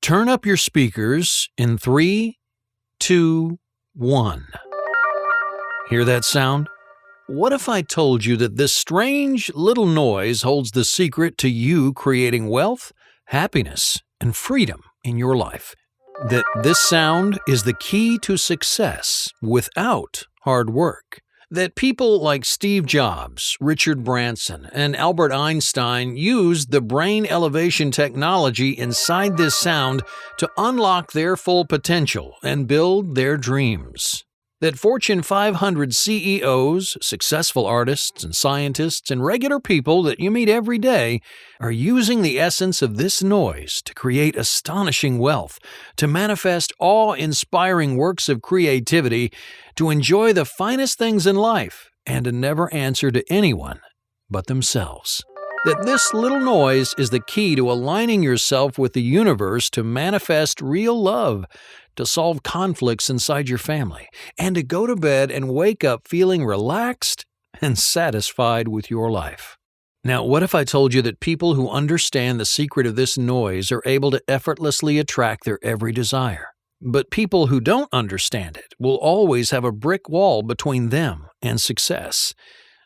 Turn up your speakers in 3, 2, 1. Hear that sound? What if I told you that this strange little noise holds the secret to you creating wealth, happiness, and freedom in your life? That this sound is the key to success without hard work? That people like Steve Jobs, Richard Branson, and Albert Einstein used the brain elevation technology inside this sound to unlock their full potential and build their dreams? That Fortune 500 CEOs, successful artists and scientists, and regular people that you meet every day are using the essence of this noise to create astonishing wealth, to manifest awe-inspiring works of creativity, to enjoy the finest things in life, and to never answer to anyone but themselves. That this little noise is the key to aligning yourself with the universe to manifest real love, to solve conflicts inside your family, and to go to bed and wake up feeling relaxed and satisfied with your life. Now, what if I told you that people who understand the secret of this noise are able to effortlessly attract their every desire? But people who don't understand it will always have a brick wall between them and success.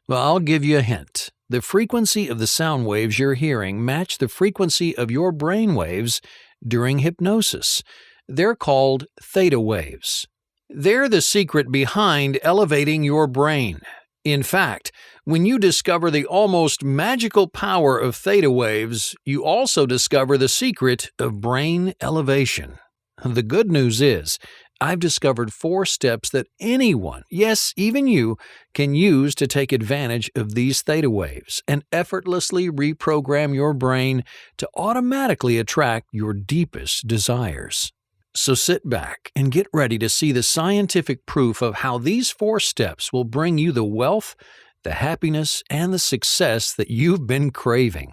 Well, I'll give you a hint. The frequency of the sound waves you're hearing match the frequency of your brain waves during hypnosis. They're called theta waves. They're the secret behind elevating your brain. In fact, when you discover the almost magical power of theta waves, you also discover the secret of brain elevation. The good news is, I've discovered 4 steps that anyone, yes, even you, can use to take advantage of these theta waves and effortlessly reprogram your brain to automatically attract your deepest desires. So sit back and get ready to see the scientific proof of how these 4 steps will bring you the wealth, the happiness, and the success that you've been craving.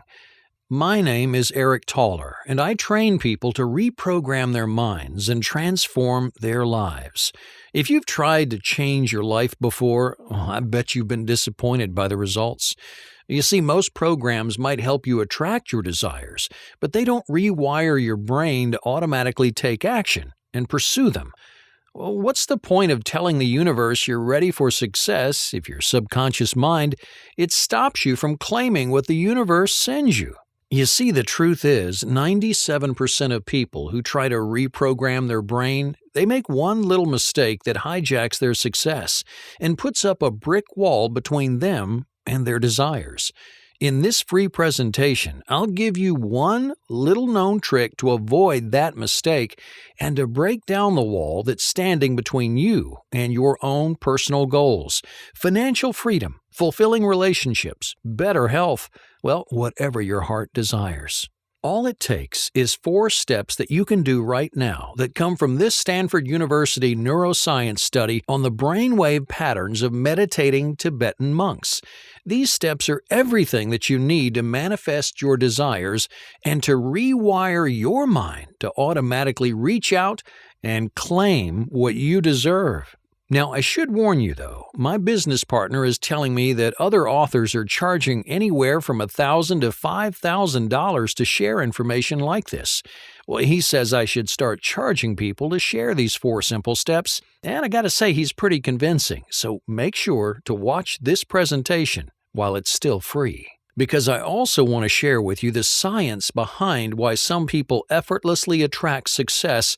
My name is Eric Toller, and I train people to reprogram their minds and transform their lives. If you've tried to change your life before, I bet you've been disappointed by the results. You see, most programs might help you attract your desires, but they don't rewire your brain to automatically take action and pursue them. Well, what's the point of telling the universe you're ready for success if your subconscious mind, it stops you from claiming what the universe sends you? You see, the truth is, 97% of people who try to reprogram their brain, they make one little mistake that hijacks their success and puts up a brick wall between them and their desires. In this free presentation, I'll give you one little-known trick to avoid that mistake and to break down the wall that's standing between you and your own personal goals, financial freedom, fulfilling relationships, better health, well, whatever your heart desires. All it takes is 4 steps that you can do right now that come from this Stanford University neuroscience study on the brainwave patterns of meditating Tibetan monks. These steps are everything that you need to manifest your desires and to rewire your mind to automatically reach out and claim what you deserve. Now, I should warn you, though, my business partner is telling me that other authors are charging anywhere from $1,000 to $5,000 to share information like this. Well, he says I should start charging people to share these 4 simple steps, and I gotta say he's pretty convincing, so make sure to watch this presentation while it's still free. Because I also want to share with you the science behind why some people effortlessly attract success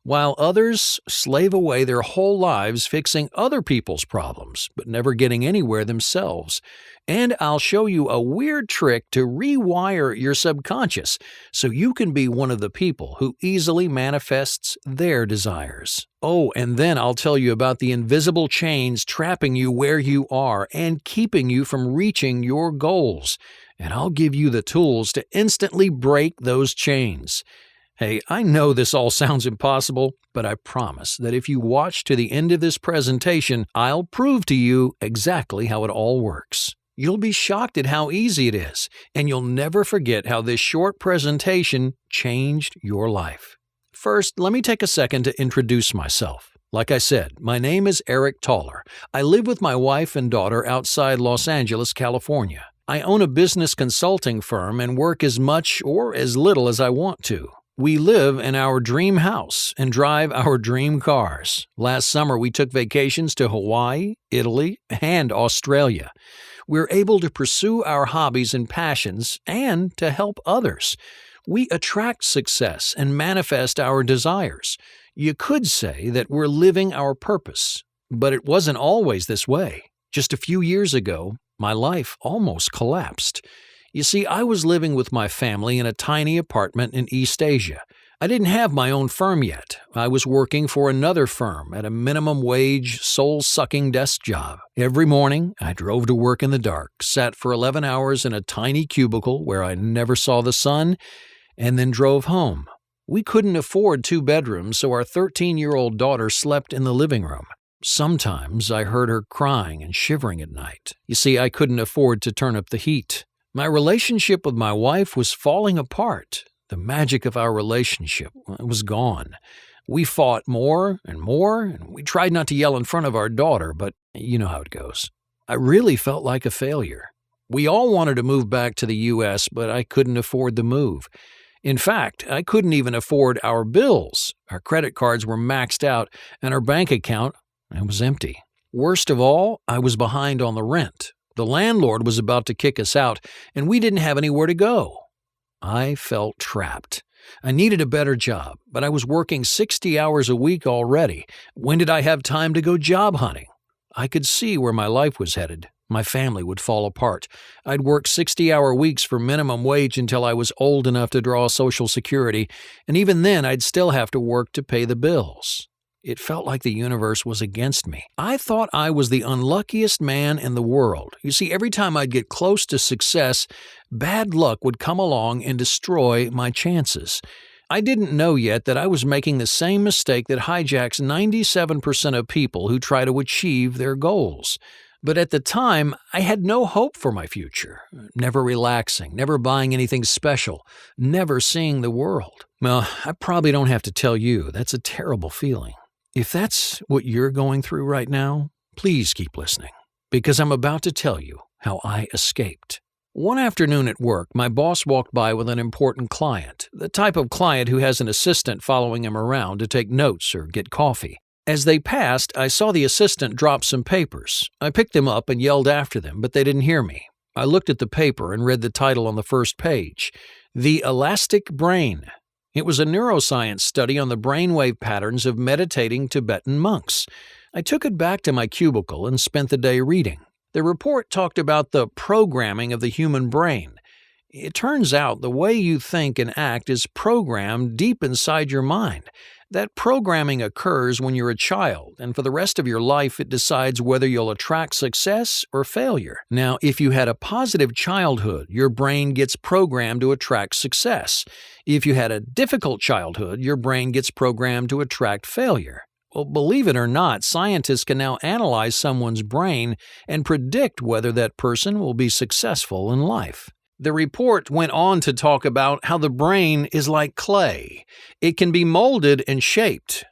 while others slave away their whole lives fixing other people's problems, but never getting anywhere themselves. And I'll show you a weird trick to rewire your subconscious so you can be one of the people who easily manifests their desires. Oh, and then I'll tell you about the invisible chains trapping you where you are and keeping you from reaching your goals. And I'll give you the tools to instantly break those chains. Hey, I know this all sounds impossible, but I promise that if you watch to the end of this presentation, I'll prove to you exactly how it all works. You'll be shocked at how easy it is, and you'll never forget how this short presentation changed your life. First, let me take a second to introduce myself. Like I said, my name is Eric Toller. I live with my wife and daughter outside Los Angeles, California. I own a business consulting firm and work as much or as little as I want to. We live in our dream house and drive our dream cars. Last summer, we took vacations to Hawaii, Italy, and Australia. We're able to pursue our hobbies and passions and to help others. We attract success and manifest our desires. You could say that we're living our purpose, but it wasn't always this way. Just a few years ago, my life almost collapsed. You see, I was living with my family in a tiny apartment in East Asia. I didn't have my own firm yet. I was working for another firm at a minimum wage, soul-sucking desk job. Every morning, I drove to work in the dark, sat for 11 hours in a tiny cubicle where I never saw the sun, and then drove home. We couldn't afford 2 bedrooms, so our 13-year-old daughter slept in the living room. Sometimes I heard her crying and shivering at night. You see, I couldn't afford to turn up the heat. My relationship with my wife was falling apart. The magic of our relationship was gone. We fought more, and we tried not to yell in front of our daughter, but you know how it goes. I really felt like a failure. We all wanted to move back to the U.S., but I couldn't afford the move. In fact, I couldn't even afford our bills. Our credit cards were maxed out, and our bank account was empty. Worst of all, I was behind on the rent. The landlord was about to kick us out, and we didn't have anywhere to go. I felt trapped. I needed a better job, but I was working 60 hours a week already. When did I have time to go job hunting? I could see where my life was headed. My family would fall apart. I'd work 60-hour weeks for minimum wage until I was old enough to draw Social Security, and even then I'd still have to work to pay the bills. It felt like the universe was against me. I thought I was the unluckiest man in the world. You see, every time I'd get close to success, bad luck would come along and destroy my chances. I didn't know yet that I was making the same mistake that hijacks 97% of people who try to achieve their goals. But at the time, I had no hope for my future. Never relaxing, never buying anything special, never seeing the world. Well, I probably don't have to tell you, that's a terrible feeling. If that's what you're going through right now, please keep listening, because I'm about to tell you how I escaped. One afternoon at work, my boss walked by with an important client, the type of client who has an assistant following him around to take notes or get coffee. As they passed, I saw the assistant drop some papers. I picked them up and yelled after them, but they didn't hear me. I looked at the paper and read the title on the first page, The Elastic Brain. It was a neuroscience study on the brainwave patterns of meditating Tibetan monks. I took it back to my cubicle and spent the day reading. The report talked about the programming of the human brain. It turns out the way you think and act is programmed deep inside your mind. That programming occurs when you're a child, and for the rest of your life it decides whether you'll attract success or failure. Now, if you had a positive childhood, your brain gets programmed to attract success. If you had a difficult childhood, your brain gets programmed to attract failure. Well, believe it or not, scientists can now analyze someone's brain and predict whether that person will be successful in life. The report went on to talk about how the brain is like clay. It can be molded and shaped.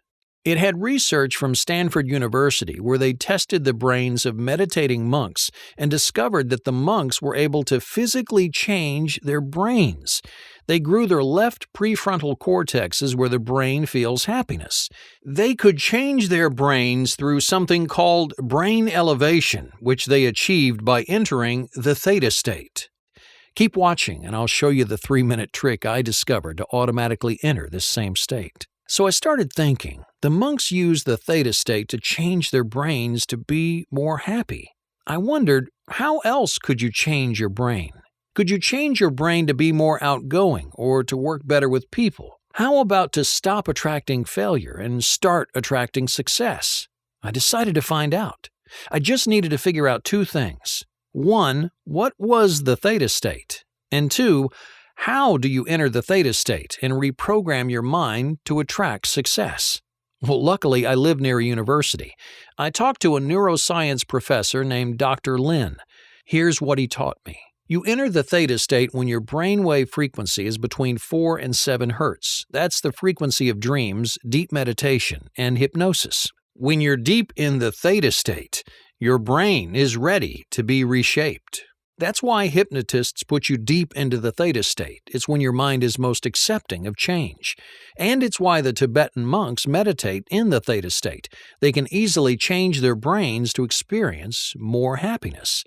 It had research from Stanford University where they tested the brains of meditating monks and discovered that the monks were able to physically change their brains. They grew their left prefrontal cortexes where the brain feels happiness. They could change their brains through something called brain elevation, which they achieved by entering the theta state. Keep watching and I'll show you the 3-minute trick I discovered to automatically enter this same state. So I started thinking, the monks used the theta state to change their brains to be more happy. I wondered, how else could you change your brain? Could you change your brain to be more outgoing or to work better with people? How about to stop attracting failure and start attracting success? I decided to find out. I just needed to figure out 2 things. 1, what was the theta state? And 2, how do you enter the theta state and reprogram your mind to attract success? Well, luckily, I live near a university. I talked to a neuroscience professor named Dr. Lin. Here's what he taught me. You enter the theta state when your brainwave frequency is between 4 and 7 hertz. That's the frequency of dreams, deep meditation, and hypnosis. When you're deep in the theta state, your brain is ready to be reshaped. That's why hypnotists put you deep into the theta state. It's when your mind is most accepting of change. And it's why the Tibetan monks meditate in the theta state. They can easily change their brains to experience more happiness.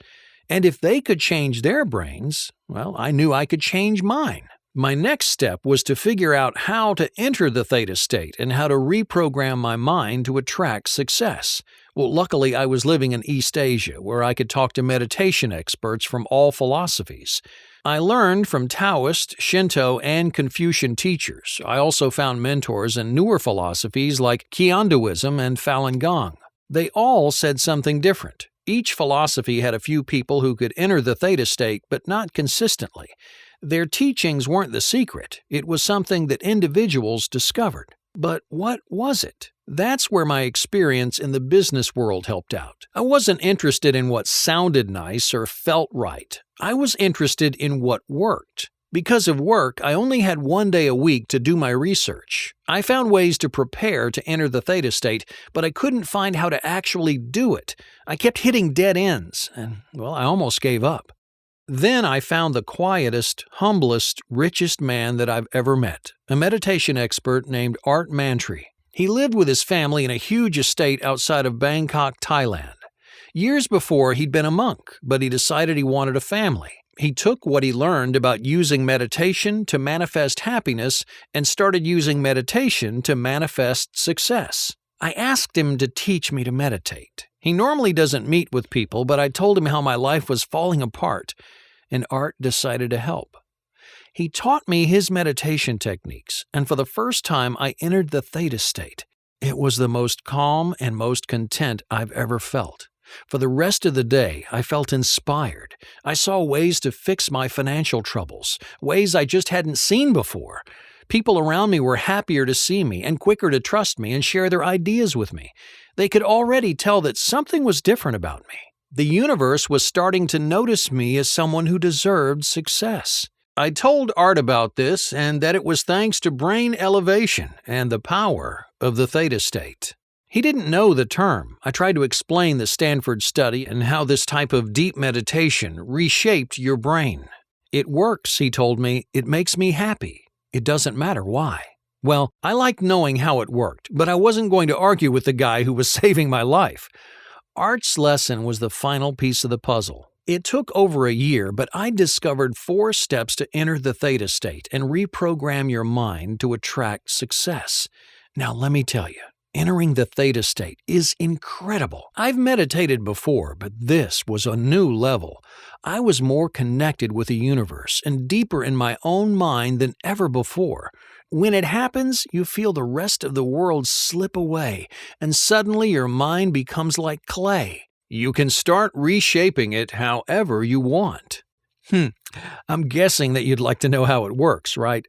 And if they could change their brains, well, I knew I could change mine. My next step was to figure out how to enter the theta state and how to reprogram my mind to attract success. Well, luckily, I was living in East Asia, where I could talk to meditation experts from all philosophies. I learned from Taoist, Shinto, and Confucian teachers. I also found mentors in newer philosophies like Qiandoism and Falun Gong. They all said something different. Each philosophy had a few people who could enter the theta state, but not consistently. Their teachings weren't the secret. It was something that individuals discovered. But what was it? That's where my experience in the business world helped out. I wasn't interested in what sounded nice or felt right. I was interested in what worked. Because of work, I only had 1 day a week to do my research. I found ways to prepare to enter the theta state, but I couldn't find how to actually do it. I kept hitting dead ends, and, well, I almost gave up. Then I found the quietest, humblest, richest man that I've ever met, a meditation expert named Art Mantri. He lived with his family in a huge estate outside of Bangkok, Thailand. Years before, he'd been a monk, but he decided he wanted a family. He took what he learned about using meditation to manifest happiness and started using meditation to manifest success. I asked him to teach me to meditate. He normally doesn't meet with people, but I told him how my life was falling apart, and Art decided to help. He taught me his meditation techniques, and for the first time I entered the theta state. It was the most calm and most content I've ever felt. For the rest of the day, I felt inspired. I saw ways to fix my financial troubles, ways I just hadn't seen before. People around me were happier to see me and quicker to trust me and share their ideas with me. They could already tell that something was different about me. The universe was starting to notice me as someone who deserved success. I told Art about this and that it was thanks to brain elevation and the power of the theta state. He didn't know the term. I tried to explain the Stanford study and how this type of deep meditation reshaped your brain. It works, he told me. It makes me happy. It doesn't matter why. Well, I liked knowing how it worked, but I wasn't going to argue with the guy who was saving my life. Art's lesson was the final piece of the puzzle. It took over a year, but I discovered 4 steps to enter the theta state and reprogram your mind to attract success. Now, let me tell you, entering the theta state is incredible. I've meditated before, but this was a new level. I was more connected with the universe and deeper in my own mind than ever before. When it happens, you feel the rest of the world slip away, and suddenly your mind becomes like clay. You can start reshaping it however you want. I'm guessing that you'd like to know how it works, right?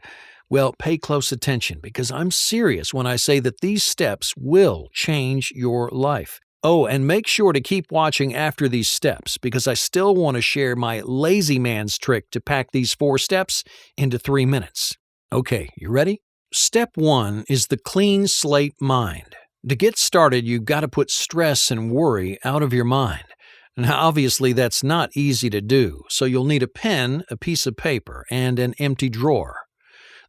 Well, pay close attention because I'm serious when I say that these steps will change your life. Oh, and make sure to keep watching after these steps because I still want to share my lazy man's trick to pack these 4 steps into 3 minutes. Okay, you ready? Step 1 is the clean slate mind. To get started, you've got to put stress and worry out of your mind. Now, obviously, that's not easy to do, so you'll need a pen, a piece of paper, and an empty drawer.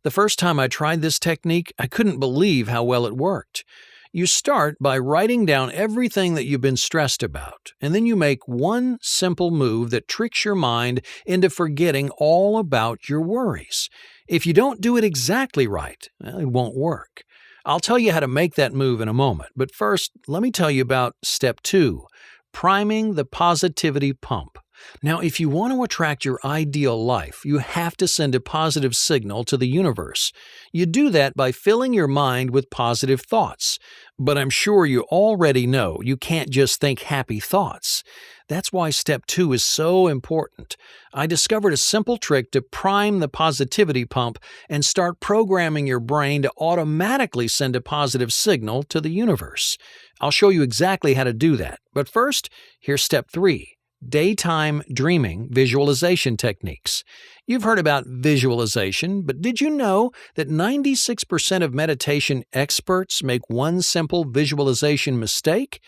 The first time I tried this technique, I couldn't believe how well it worked. You start by writing down everything that you've been stressed about, and then you make one simple move that tricks your mind into forgetting all about your worries. If you don't do it exactly right, well, it won't work. I'll tell you how to make that move in a moment, but first, let me tell you about step 2, priming the positivity pump. Now, if you want to attract your ideal life, you have to send a positive signal to the universe. You do that by filling your mind with positive thoughts. But I'm sure you already know you can't just think happy thoughts. That's why step 2 is so important. I discovered a simple trick to prime the positivity pump and start programming your brain to automatically send a positive signal to the universe. I'll show you exactly how to do that. But first, here's step 3. Daytime dreaming visualization techniques. You've heard about visualization, but did you know that 96% of meditation experts make one simple visualization mistake?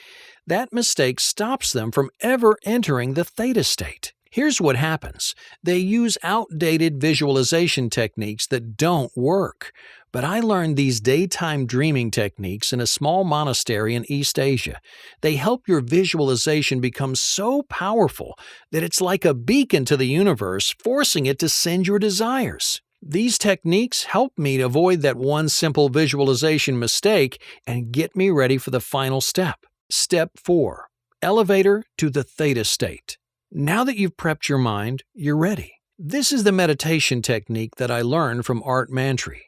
That mistake stops them from ever entering the theta state. Here's what happens. They use outdated visualization techniques that don't work. But I learned these daytime dreaming techniques in a small monastery in East Asia. They help your visualization become so powerful that it's like a beacon to the universe, forcing it to send your desires. These techniques help me to avoid that one simple visualization mistake and get me ready for the final step. Step 4. Elevator to the theta state. Now that you've prepped your mind, you're ready. This is the meditation technique that I learned from Art Mantry.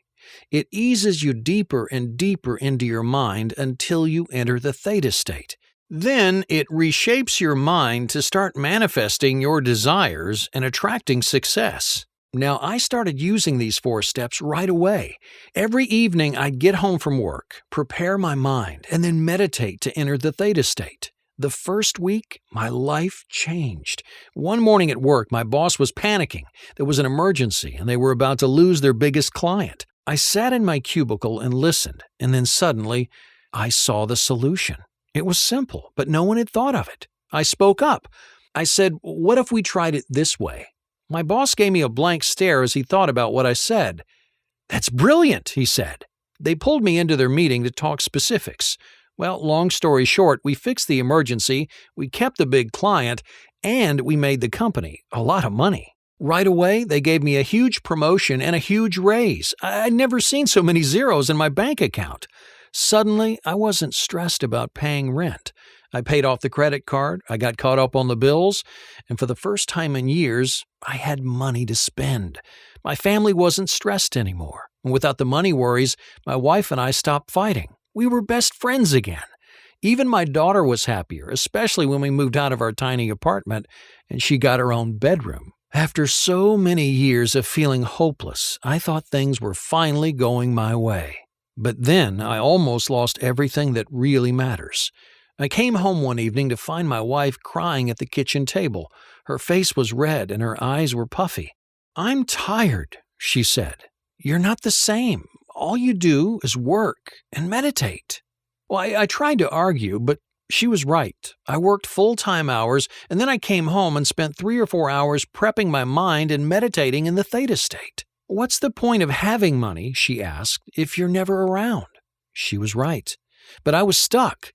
It eases you deeper and deeper into your mind until you enter the theta state. Then it reshapes your mind to start manifesting your desires and attracting success. Now, I started using these 4 steps right away. Every evening I'd get home from work, prepare my mind, and then meditate to enter the theta state. The first week, my life changed. One morning at work, my boss was panicking. There was an emergency, and they were about to lose their biggest client. I sat in my cubicle and listened, and then suddenly, I saw the solution. It was simple, but no one had thought of it. I spoke up. I said, "What if we tried it this way?" My boss gave me a blank stare as he thought about what I said. "That's brilliant," he said. They pulled me into their meeting to talk specifics. Well, long story short, we fixed the emergency, we kept the big client, and we made the company a lot of money. Right away, they gave me a huge promotion and a huge raise. I'd never seen so many zeros in my bank account. Suddenly, I wasn't stressed about paying rent. I paid off the credit card, I got caught up on the bills, and for the first time in years, I had money to spend. My family wasn't stressed anymore. And without the money worries, my wife and I stopped fighting. We were best friends again. Even my daughter was happier, especially when we moved out of our tiny apartment and she got her own bedroom. After so many years of feeling hopeless, I thought things were finally going my way. But then I almost lost everything that really matters. I came home one evening to find my wife crying at the kitchen table. Her face was red and her eyes were puffy. "I'm tired," she said. "You're not the same. All you do is work and meditate." Well, I tried to argue, but she was right. I worked full-time hours, and then I came home and spent 3 or 4 hours prepping my mind and meditating in the theta state. "What's the point of having money," she asked, "if you're never around?" She was right. But I was stuck.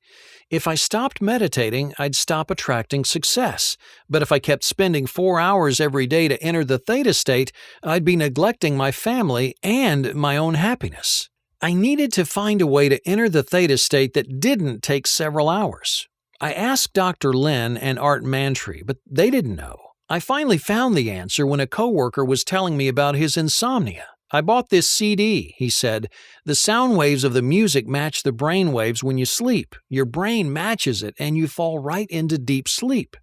If I stopped meditating, I'd stop attracting success. But if I kept spending 4 hours every day to enter the theta state, I'd be neglecting my family and my own happiness. I needed to find a way to enter the theta state that didn't take several hours. I asked Dr. Lin and Art Mantry, but they didn't know. I finally found the answer when a coworker was telling me about his insomnia. "I bought this CD," he said. "The sound waves of the music match the brain waves when you sleep. Your brain matches it and you fall right into deep sleep."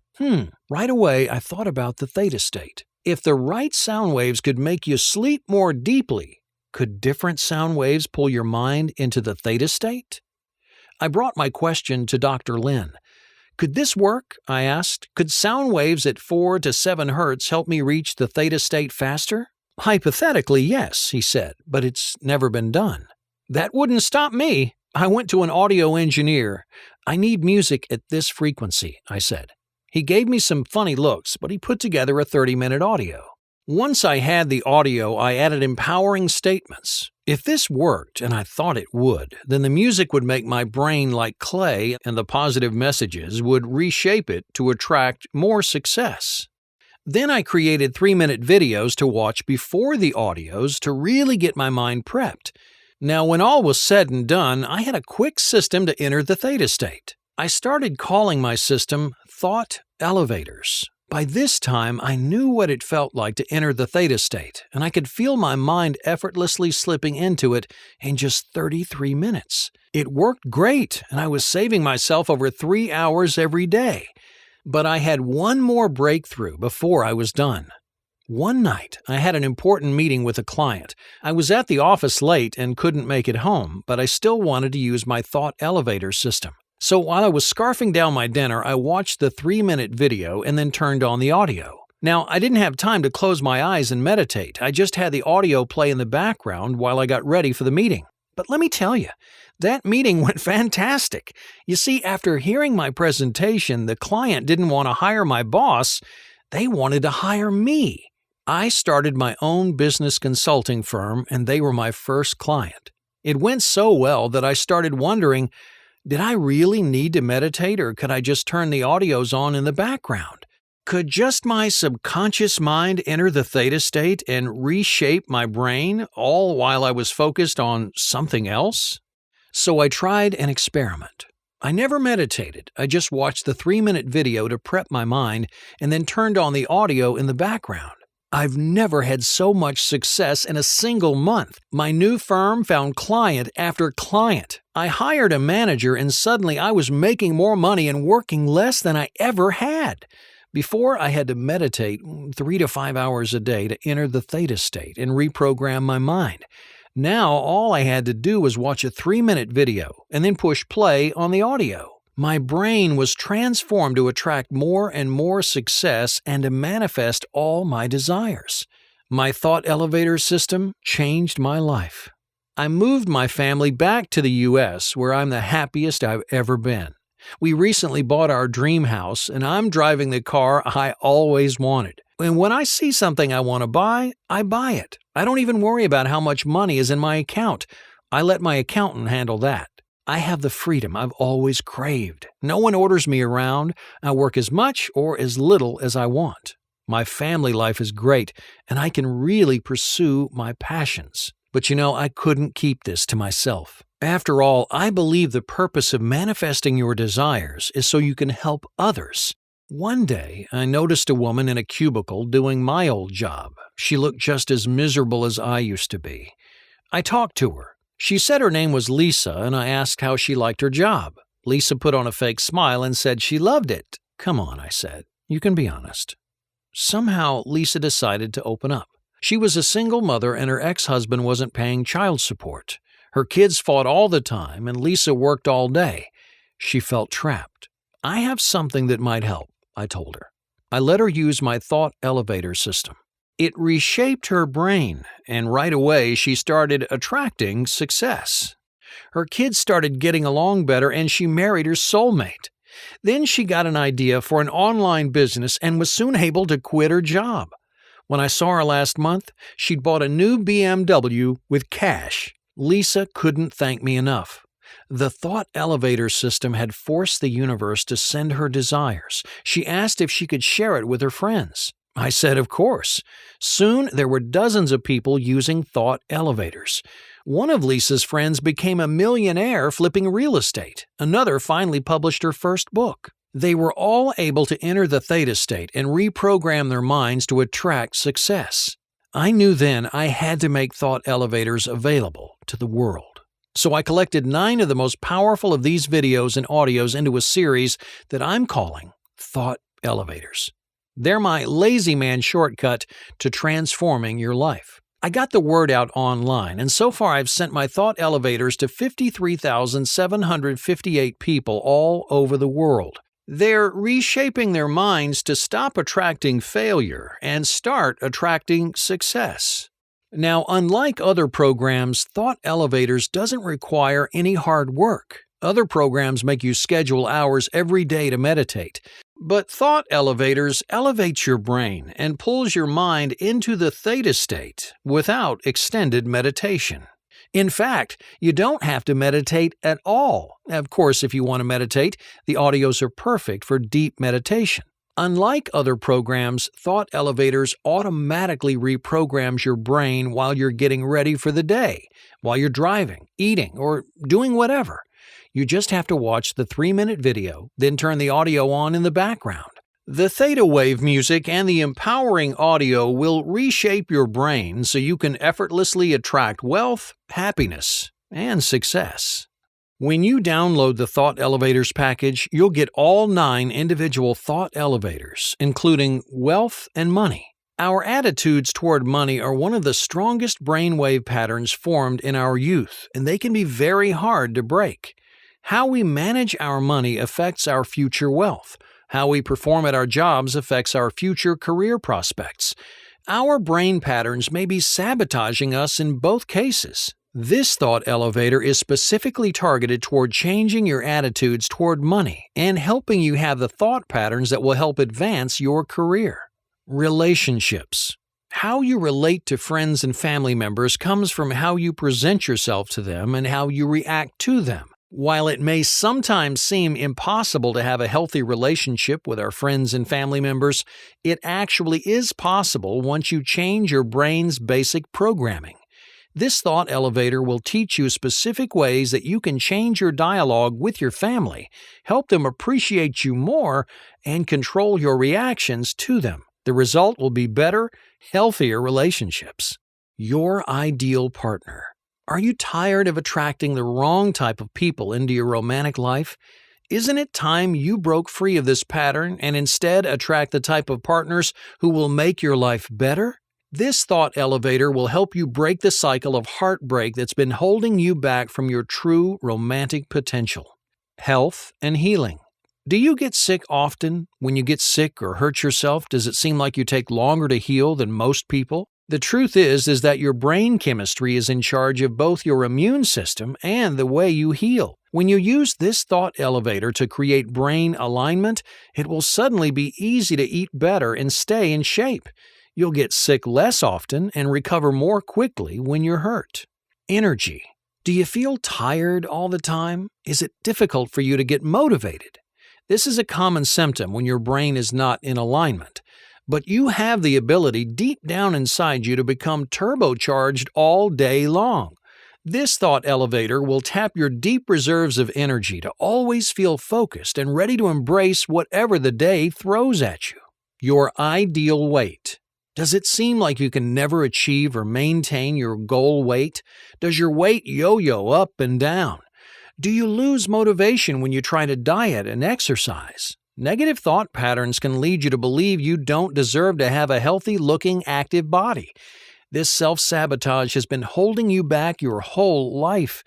Right away, I thought about the theta state. If the right sound waves could make you sleep more deeply, could different sound waves pull your mind into the theta state? I brought my question to Dr. Lin. "Could this work?" I asked. "Could sound waves at 4 to 7 hertz help me reach the theta state faster?" "Hypothetically, yes," he said, "but it's never been done." That wouldn't stop me. I went to an audio engineer. "I need music at this frequency," I said. He gave me some funny looks, but he put together a 30-minute audio. Once I had the audio, I added empowering statements. If this worked, and I thought it would, then the music would make my brain like clay, and the positive messages would reshape it to attract more success. Then I created 3-minute videos to watch before the audios to really get my mind prepped. Now, when all was said and done, I had a quick system to enter the theta state. I started calling my system Thought Elevators. By this time, I knew what it felt like to enter the theta state, and I could feel my mind effortlessly slipping into it in just 33 minutes. It worked great, and I was saving myself over 3 hours every day. But I had one more breakthrough before I was done. One night, I had an important meeting with a client. I was at the office late and couldn't make it home, but I still wanted to use my thought elevator system. So while I was scarfing down my dinner, I watched the 3-minute video and then turned on the audio. Now, I didn't have time to close my eyes and meditate. I just had the audio play in the background while I got ready for the meeting. But let me tell you, that meeting went fantastic. You see, after hearing my presentation, the client didn't want to hire my boss. They wanted to hire me. I started my own business consulting firm, and they were my first client. It went so well that I started wondering, did I really need to meditate, or could I just turn the audios on in the background? Could just my subconscious mind enter the theta state and reshape my brain, all while I was focused on something else? So I tried an experiment. I never meditated. I just watched the 3-minute video to prep my mind and then turned on the audio in the background. I've never had so much success in a single month. My new firm found client after client. I hired a manager, and suddenly I was making more money and working less than I ever had. Before, I had to meditate 3 to 5 hours a day to enter the theta state and reprogram my mind. Now, all I had to do was watch a 3-minute video and then push play on the audio. My brain was transformed to attract more and more success and to manifest all my desires. My thought elevator system changed my life. I moved my family back to the U.S., where I'm the happiest I've ever been. We recently bought our dream house, and I'm driving the car I always wanted. And when I see something I want to buy, I buy it. I don't even worry about how much money is in my account. I let my accountant handle that. I have the freedom I've always craved. No one orders me around. I work as much or as little as I want. My family life is great, and I can really pursue my passions. But I couldn't keep this to myself. After all, I believe the purpose of manifesting your desires is so you can help others. One day, I noticed a woman in a cubicle doing my old job. She looked just as miserable as I used to be. I talked to her. She said her name was Lisa, and I asked how she liked her job. Lisa put on a fake smile and said she loved it. Come on, I said. You can be honest. Somehow, Lisa decided to open up. She was a single mother, and her ex-husband wasn't paying child support. Her kids fought all the time, and Lisa worked all day. She felt trapped. I have something that might help, I told her. I let her use my thought elevator system. It reshaped her brain, and right away she started attracting success. Her kids started getting along better, and she married her soulmate. Then she got an idea for an online business and was soon able to quit her job. When I saw her last month, she'd bought a new BMW with cash. Lisa couldn't thank me enough. The thought elevator system had forced the universe to send her desires. She asked if she could share it with her friends. I said, of course. Soon, there were dozens of people using thought elevators. One of Lisa's friends became a millionaire flipping real estate. Another finally published her first book. They were all able to enter the theta state and reprogram their minds to attract success. I knew then I had to make thought elevators available to the world. So I collected 9 of the most powerful of these videos and audios into a series that I'm calling Thought Elevators. They're my lazy man shortcut to transforming your life. I got the word out online, and so far I've sent my thought elevators to 53,758 people all over the world. They're reshaping their minds to stop attracting failure and start attracting success. Now, unlike other programs, Thought Elevators doesn't require any hard work. Other programs make you schedule hours every day to meditate. But Thought Elevators elevates your brain and pulls your mind into the theta state without extended meditation. In fact, you don't have to meditate at all. Of course, if you want to meditate, the audios are perfect for deep meditation. Unlike other programs, Thought Elevators automatically reprograms your brain while you're getting ready for the day, while you're driving, eating, or doing whatever. You just have to watch the 3-minute video, then turn the audio on in the background. The theta wave music and the empowering audio will reshape your brain so you can effortlessly attract wealth, happiness, and success. When you download the Thought Elevators package, you'll get all 9 individual thought elevators, including wealth and money. Our attitudes toward money are one of the strongest brainwave patterns formed in our youth, and they can be very hard to break. How we manage our money affects our future wealth. How we perform at our jobs affects our future career prospects. Our brain patterns may be sabotaging us in both cases. This thought elevator is specifically targeted toward changing your attitudes toward money and helping you have the thought patterns that will help advance your career. Relationships. How you relate to friends and family members comes from how you present yourself to them and how you react to them. While it may sometimes seem impossible to have a healthy relationship with our friends and family members, it actually is possible once you change your brain's basic programming. This thought elevator will teach you specific ways that you can change your dialogue with your family, help them appreciate you more, and control your reactions to them. The result will be better, healthier relationships. Your ideal partner. Are you tired of attracting the wrong type of people into your romantic life? Isn't it time you broke free of this pattern and instead attract the type of partners who will make your life better? This thought elevator will help you break the cycle of heartbreak that's been holding you back from your true romantic potential. Health and healing. Do you get sick often? When you get sick or hurt yourself, does it seem like you take longer to heal than most people? The truth is that your brain chemistry is in charge of both your immune system and the way you heal. When you use this thought elevator to create brain alignment, it will suddenly be easy to eat better and stay in shape. You'll get sick less often and recover more quickly when you're hurt. Energy. Do you feel tired all the time? Is it difficult for you to get motivated? This is a common symptom when your brain is not in alignment. But you have the ability deep down inside you to become turbocharged all day long. This thought elevator will tap your deep reserves of energy to always feel focused and ready to embrace whatever the day throws at you. Your ideal weight. Does it seem like you can never achieve or maintain your goal weight? Does your weight yo-yo up and down? Do you lose motivation when you try to diet and exercise? Negative thought patterns can lead you to believe you don't deserve to have a healthy-looking, active body. This self-sabotage has been holding you back your whole life.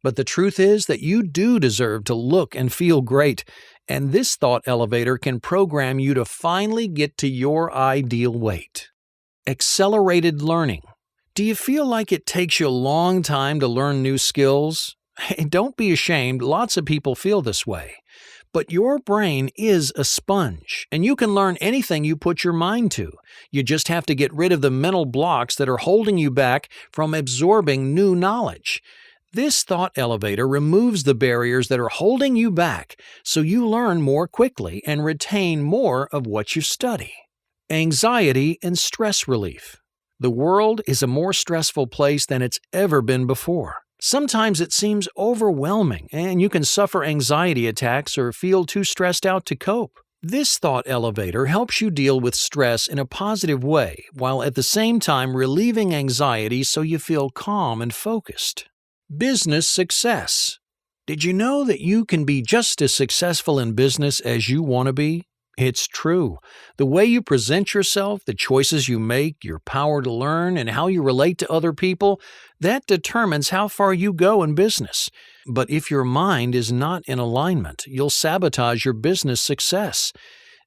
But the truth is that you do deserve to look and feel great, and this thought elevator can program you to finally get to your ideal weight. Accelerated learning. Do you feel like it takes you a long time to learn new skills? Hey, don't be ashamed, lots of people feel this way. But your brain is a sponge, and you can learn anything you put your mind to. You just have to get rid of the mental blocks that are holding you back from absorbing new knowledge. This thought elevator removes the barriers that are holding you back, so you learn more quickly and retain more of what you study. Anxiety and stress relief. The world is a more stressful place than it's ever been before. Sometimes it seems overwhelming, and you can suffer anxiety attacks or feel too stressed out to cope. This thought elevator helps you deal with stress in a positive way, while at the same time relieving anxiety so you feel calm and focused. Business success. Did you know that you can be just as successful in business as you want to be? It's true. The way you present yourself, the choices you make, your power to learn, and how you relate to other people, that determines how far you go in business. But if your mind is not in alignment, you'll sabotage your business success.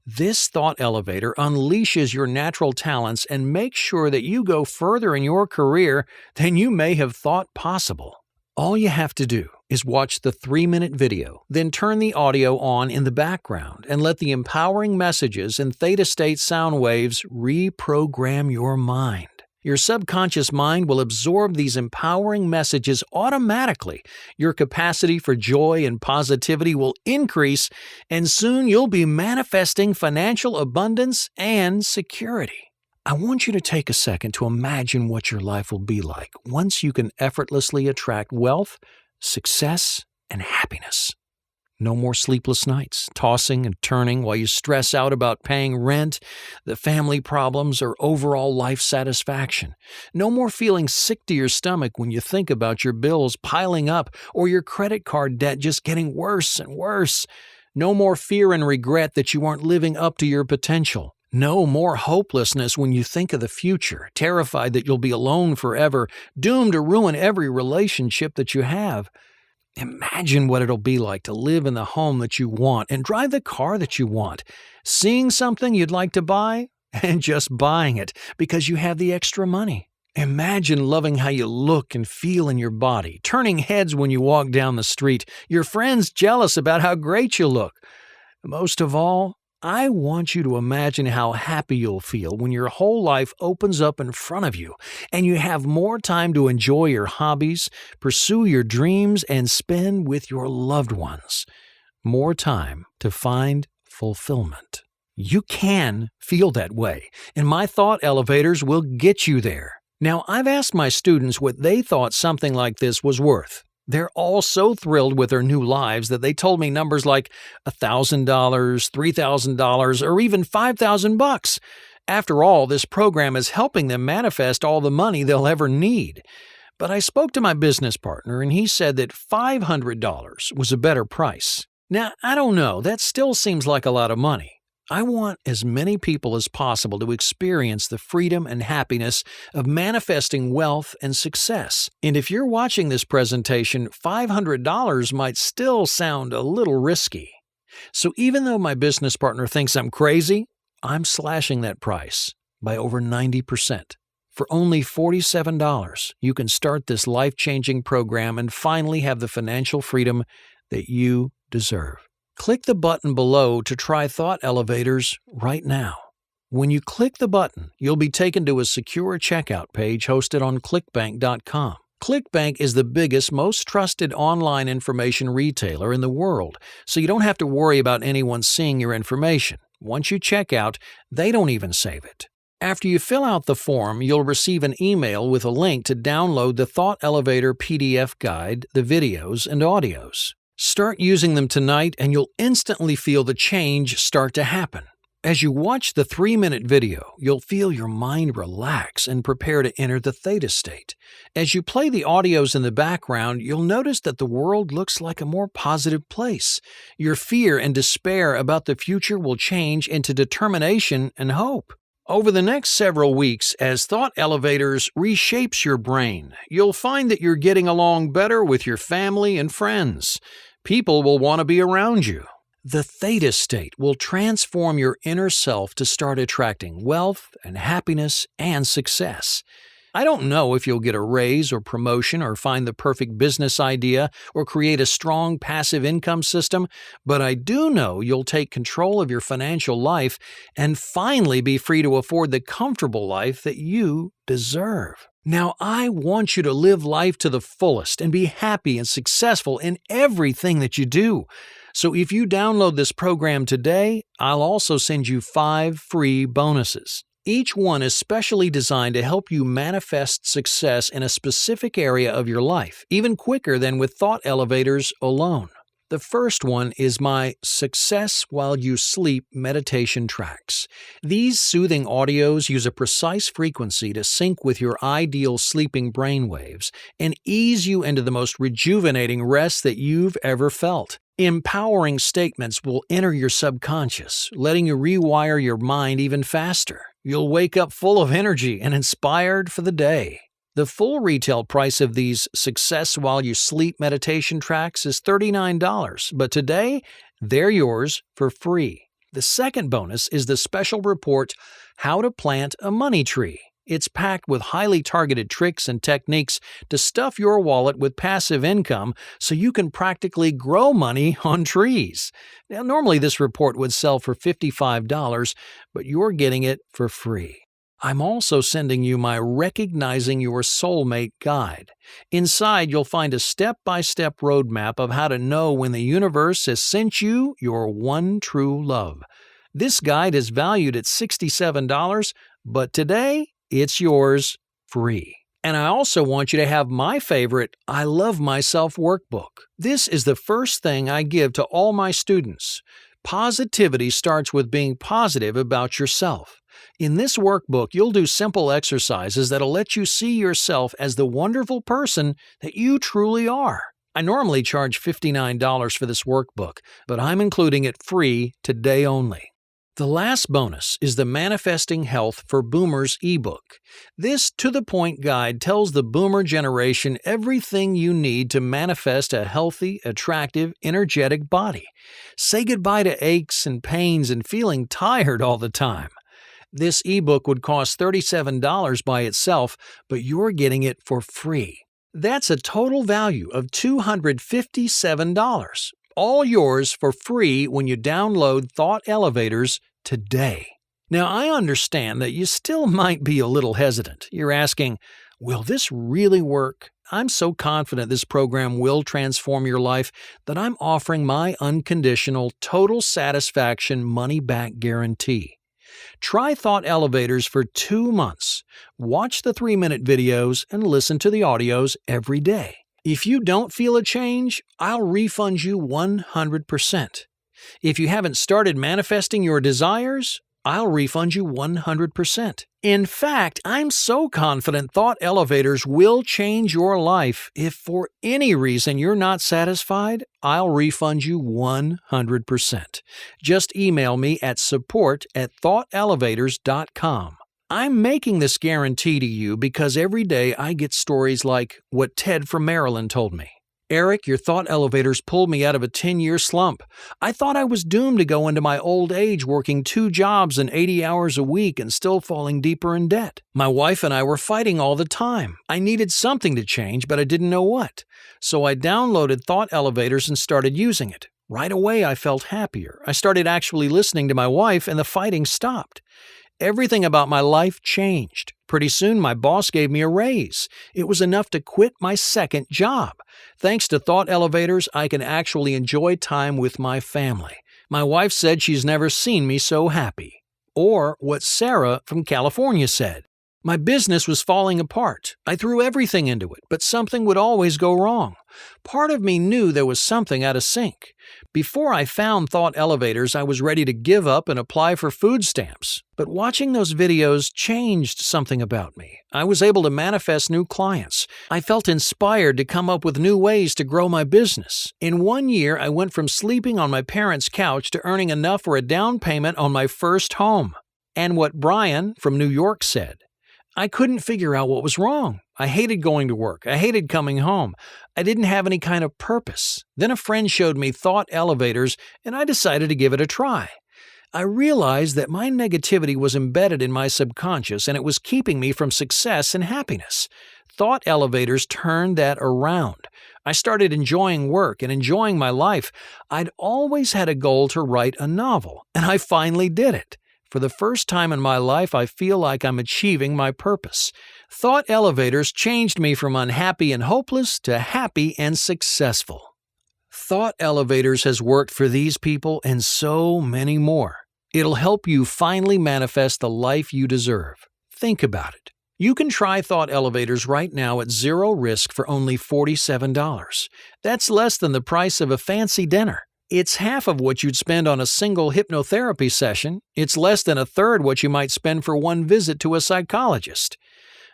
This thought elevator unleashes your natural talents and makes sure that you go further in your career than you may have thought possible. All you have to do is watch the 3-minute video, then turn the audio on in the background and let the empowering messages and theta state sound waves reprogram your mind. Your subconscious mind will absorb these empowering messages automatically. Your capacity for joy and positivity will increase, and soon you'll be manifesting financial abundance and security. I want you to take a second to imagine what your life will be like once you can effortlessly attract wealth, success, and happiness. No more sleepless nights, tossing and turning while you stress out about paying rent, the family problems, or overall life satisfaction. No more feeling sick to your stomach when you think about your bills piling up or your credit card debt just getting worse and worse. No more fear and regret that you aren't living up to your potential. No more hopelessness when you think of the future, terrified that you'll be alone forever, doomed to ruin every relationship that you have. Imagine what it'll be like to live in the home that you want and drive the car that you want, seeing something you'd like to buy and just buying it because you have the extra money. Imagine loving how you look and feel in your body, turning heads when you walk down the street, your friends jealous about how great you look. Most of all, I want you to imagine how happy you'll feel when your whole life opens up in front of you and you have more time to enjoy your hobbies, pursue your dreams, and spend with your loved ones. More time to find fulfillment. You can feel that way, and my thought elevators will get you there. Now, I've asked my students what they thought something like this was worth. They're all so thrilled with their new lives that they told me numbers like $1,000, $3,000, or even $5,000. After all, this program is helping them manifest all the money they'll ever need. But I spoke to my business partner, and he said that $500 was a better price. Now, I don't know, that still seems like a lot of money. I want as many people as possible to experience the freedom and happiness of manifesting wealth and success. And if you're watching this presentation, $500 might still sound a little risky. So even though my business partner thinks I'm crazy, I'm slashing that price by over 90%. For only $47, you can start this life-changing program and finally have the financial freedom that you deserve. Click the button below to try Thought Elevators right now. When you click the button, you'll be taken to a secure checkout page hosted on clickbank.com. ClickBank is the biggest, most trusted online information retailer in the world, so you don't have to worry about anyone seeing your information. Once you check out, they don't even save it. After you fill out the form, you'll receive an email with a link to download the Thought Elevator PDF guide, the videos, and audios. Start using them tonight and you'll instantly feel the change start to happen. As you watch the 3-minute video, you'll feel your mind relax and prepare to enter the theta state. As you play the audios in the background, you'll notice that the world looks like a more positive place. Your fear and despair about the future will change into determination and hope. Over the next several weeks, as Thought Elevators reshapes your brain, you'll find that you're getting along better with your family and friends. People will want to be around you. The theta state will transform your inner self to start attracting wealth and happiness and success. I don't know if you'll get a raise or promotion or find the perfect business idea or create a strong passive income system, but I do know you'll take control of your financial life and finally be free to afford the comfortable life that you deserve. Now, I want you to live life to the fullest and be happy and successful in everything that you do. So if you download this program today, I'll also send you 5 free bonuses. Each one is specially designed to help you manifest success in a specific area of your life, even quicker than with Thought Elevators alone. The first one is my Success While You Sleep meditation tracks. These soothing audios use a precise frequency to sync with your ideal sleeping brainwaves and ease you into the most rejuvenating rest that you've ever felt. Empowering statements will enter your subconscious, letting you rewire your mind even faster. You'll wake up full of energy and inspired for the day. The full retail price of these Success While You Sleep meditation tracks is $39, but today, they're yours for free. The second bonus is the special report, How to Plant a Money Tree. It's packed with highly targeted tricks and techniques to stuff your wallet with passive income so you can practically grow money on trees. Now, normally this report would sell for $55, but you're getting it for free. I'm also sending you my Recognizing Your Soulmate guide. Inside, you'll find a step-by-step roadmap of how to know when the universe has sent you your one true love. This guide is valued at $67, but today, it's yours free. And I also want you to have my favorite I Love Myself workbook. This is the first thing I give to all my students. Positivity starts with being positive about yourself. In this workbook, you'll do simple exercises that'll let you see yourself as the wonderful person that you truly are. I normally charge $59 for this workbook, but I'm including it free today only. The last bonus is the Manifesting Health for Boomers ebook. This to-the-point guide tells the boomer generation everything you need to manifest a healthy, attractive, energetic body. Say goodbye to aches and pains and feeling tired all the time. This ebook would cost $37 by itself, but you're getting it for free. That's a total value of $257. all yours for free when you download Thought Elevators today. Now, I understand that you still might be a little hesitant. You're asking, will this really work? I'm so confident this program will transform your life that I'm offering my unconditional, total satisfaction money-back guarantee. Try Thought Elevators for 2 months. Watch the 3-minute videos and listen to the audios every day. If you don't feel a change, I'll refund you 100%. If you haven't started manifesting your desires, I'll refund you 100%. In fact, I'm so confident Thought Elevators will change your life. If for any reason you're not satisfied, I'll refund you 100%. Just email me at support@thoughtelevators.com. I'm making this guarantee to you because every day I get stories like what Ted from Maryland told me. Eric, your Thought Elevators pulled me out of a 10-year slump. I thought I was doomed to go into my old age working 2 jobs and 80 hours a week and still falling deeper in debt. My wife and I were fighting all the time. I needed something to change, but I didn't know what. So I downloaded Thought Elevators and started using it. Right away, I felt happier. I started actually listening to my wife, and the fighting stopped. Everything about my life changed. Pretty soon, my boss gave me a raise. It was enough to quit my second job. Thanks to Thought Elevators, I can actually enjoy time with my family. My wife said she's never seen me so happy. Or what Sarah from California said. My business was falling apart. I threw everything into it, but something would always go wrong. Part of me knew there was something out of sync. Before I found Thought Elevators, I was ready to give up and apply for food stamps. But watching those videos changed something about me. I was able to manifest new clients. I felt inspired to come up with new ways to grow my business. In 1 year, I went from sleeping on my parents' couch to earning enough for a down payment on my first home. And what Brian from New York said. I couldn't figure out what was wrong. I hated going to work. I hated coming home. I didn't have any kind of purpose. Then a friend showed me Thought Elevators, and I decided to give it a try. I realized that my negativity was embedded in my subconscious, and it was keeping me from success and happiness. Thought Elevators turned that around. I started enjoying work and enjoying my life. I'd always had a goal to write a novel, and I finally did it. For the first time in my life, I feel like I'm achieving my purpose. Thought Elevators changed me from unhappy and hopeless to happy and successful. Thought Elevators has worked for these people and so many more. It'll help you finally manifest the life you deserve. Think about it. You can try Thought Elevators right now at 0 risk for only $47. That's less than the price of a fancy dinner. It's half of what you'd spend on a single hypnotherapy session. It's less than a third what you might spend for one visit to a psychologist.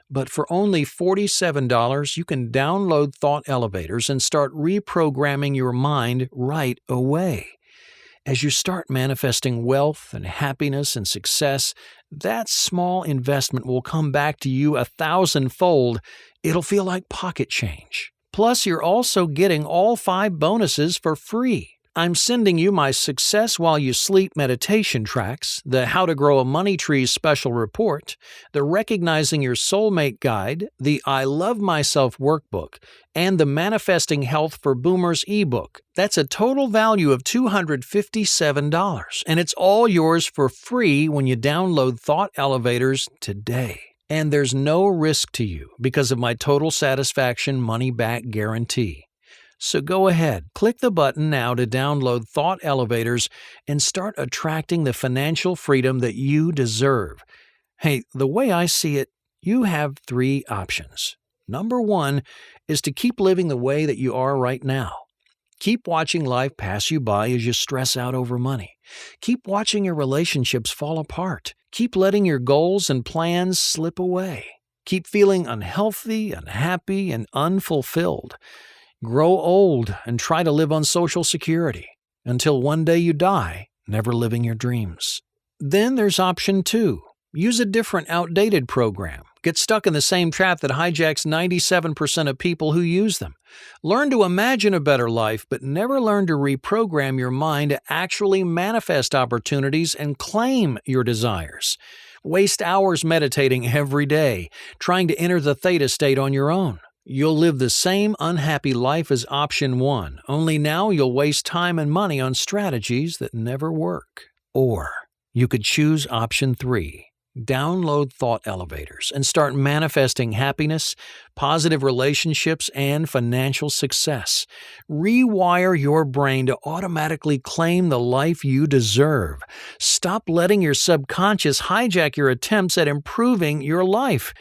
But for only $47, you can download Thought Elevators and start reprogramming your mind right away. As you start manifesting wealth and happiness and success, that small investment will come back to you 1,000-fold. It'll feel like pocket change. Plus, you're also getting all 5 bonuses for free. I'm sending you my Success While You Sleep meditation tracks, the How to Grow a Money Tree special report, the Recognizing Your Soulmate guide, the I Love Myself workbook, and the Manifesting Health for Boomers ebook. That's a total value of $257, and it's all yours for free when you download Thought Elevators today. And there's no risk to you because of my total satisfaction money-back guarantee. So go ahead, click the button now to download Thought Elevators and start attracting the financial freedom that you deserve. Hey, the way I see it, you have 3 options. Number 1 is to keep living the way that you are right now. Keep watching life pass you by as you stress out over money. Keep watching your relationships fall apart. Keep letting your goals and plans slip away. Keep feeling unhealthy, unhappy, and unfulfilled. Grow old and try to live on Social Security until one day you die, never living your dreams. Then there's option 2. Use a different outdated program. Get stuck in the same trap that hijacks 97% of people who use them. Learn to imagine a better life, but never learn to reprogram your mind to actually manifest opportunities and claim your desires. Waste hours meditating every day, trying to enter the theta state on your own. You'll live the same unhappy life as option 1, only now you'll waste time and money on strategies that never work. Or you could choose option 3. Download thought elevators and start manifesting happiness, positive relationships, and financial success. Rewire your brain to automatically claim the life you deserve. Stop letting your subconscious hijack your attempts at improving your life.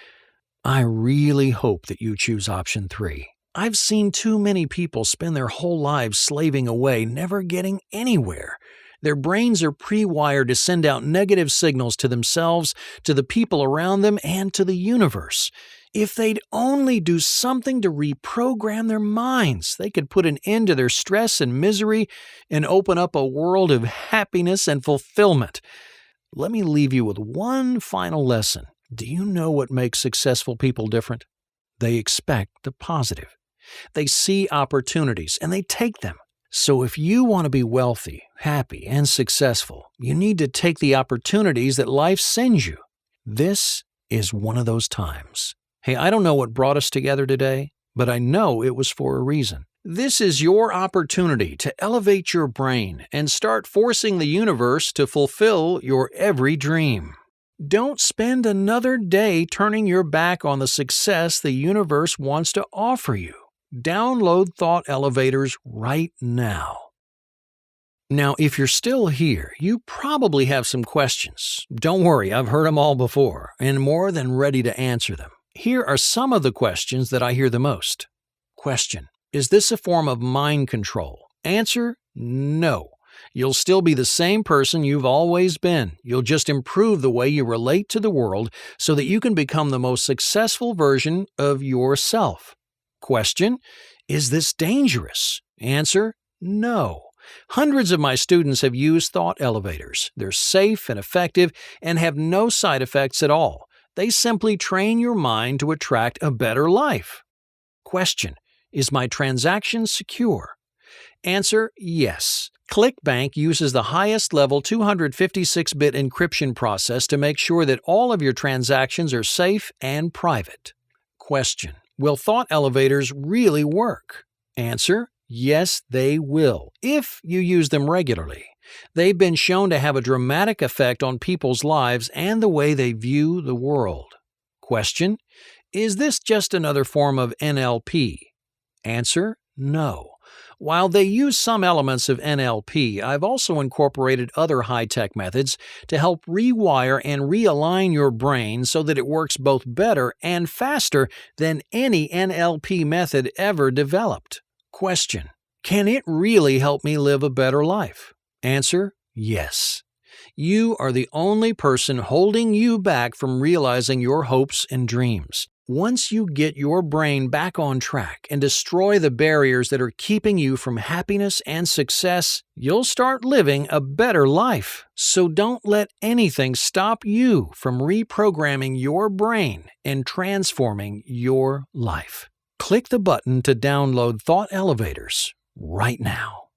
I really hope that you choose option 3. I've seen too many people spend their whole lives slaving away, never getting anywhere. Their brains are pre-wired to send out negative signals to themselves, to the people around them, and to the universe. If they'd only do something to reprogram their minds, they could put an end to their stress and misery and open up a world of happiness and fulfillment. Let me leave you with one final lesson. Do you know what makes successful people different? They expect the positive. They see opportunities and they take them. So if you want to be wealthy, happy, and successful, you need to take the opportunities that life sends you. This is one of those times. Hey, I don't know what brought us together today, but I know it was for a reason. This is your opportunity to elevate your brain and start forcing the universe to fulfill your every dream. Don't spend another day turning your back on the success the universe wants to offer you. Download thought elevators right now. Now, if you're still here, you probably have some questions. Don't worry, I've heard them all before, and more than ready to answer them. Here are some of the questions that I hear the most. Question: is this a form of mind control? Answer: no. You'll still be the same person you've always been. You'll just improve the way you relate to the world so that you can become the most successful version of yourself. Question: is this dangerous? Answer: no. Hundreds of my students have used thought elevators. They're safe and effective and have no side effects at all. They simply train your mind to attract a better life. Question: is my transaction secure? Answer: yes. ClickBank uses the highest level 256-bit encryption process to make sure that all of your transactions are safe and private. Question: will thought elevators really work? Answer: yes, they will, if you use them regularly. They've been shown to have a dramatic effect on people's lives and the way they view the world. Question: is this just another form of NLP? Answer: no. While they use some elements of NLP, I've also incorporated other high-tech methods to help rewire and realign your brain so that it works both better and faster than any NLP method ever developed. Question: can it really help me live a better life? Answer: yes. You are the only person holding you back from realizing your hopes and dreams. Once you get your brain back on track and destroy the barriers that are keeping you from happiness and success, you'll start living a better life. So don't let anything stop you from reprogramming your brain and transforming your life. Click the button to download Thought Elevators right now.